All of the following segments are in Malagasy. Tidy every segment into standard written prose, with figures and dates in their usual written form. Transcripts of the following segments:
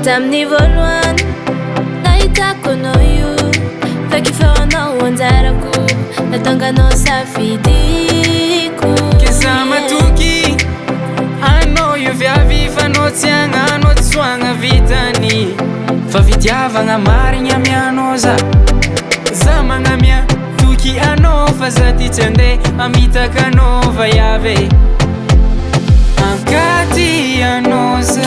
Tamni voalohany nahitako anao io, fakifao anao anjarako, natonga anao safidiko. Ke za matoky anao io viavy fa anao tsy agnano tsy soagna vitany, fa fitiavagna marigny amianao za magnamia toky anao fa za ty tsy andeha amitaka anao vaiave ankaty anao za.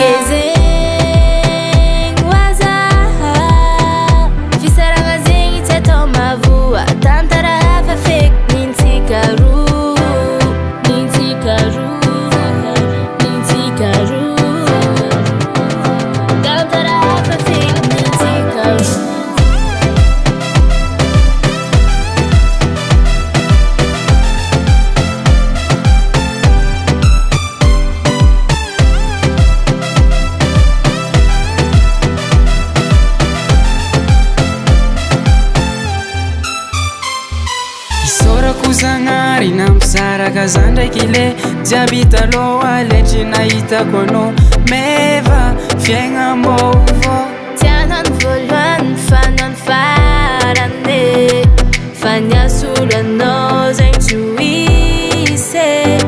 Isaorako zagnary nampisaraka za ndraiky le jiaby taloha letry nahitako anao meva fiaignam-baovao. Tianany voalohany fanany farany, fa niasolo anao zaigny tsy ho hisy.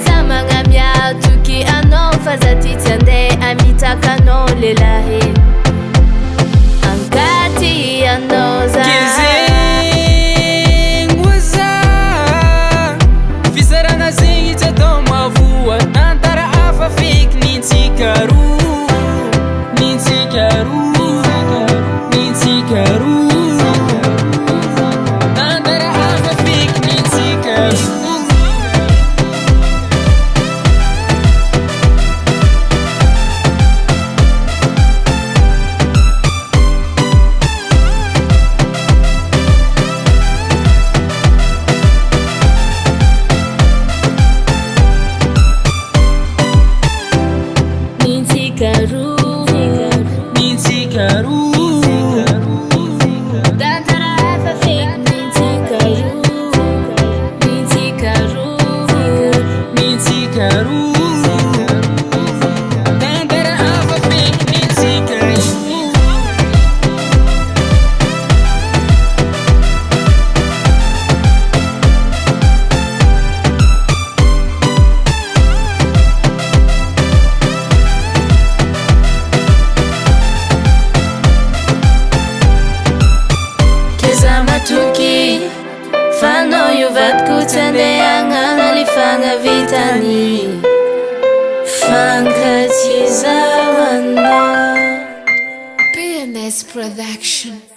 Za magnamia toky anao fa za ty tsy andeha amitaka anao lelahy ankaty anao za. Fanao io vadiko tsy andeha agnano alifagna vitany, fankatizao anao. PNS Production.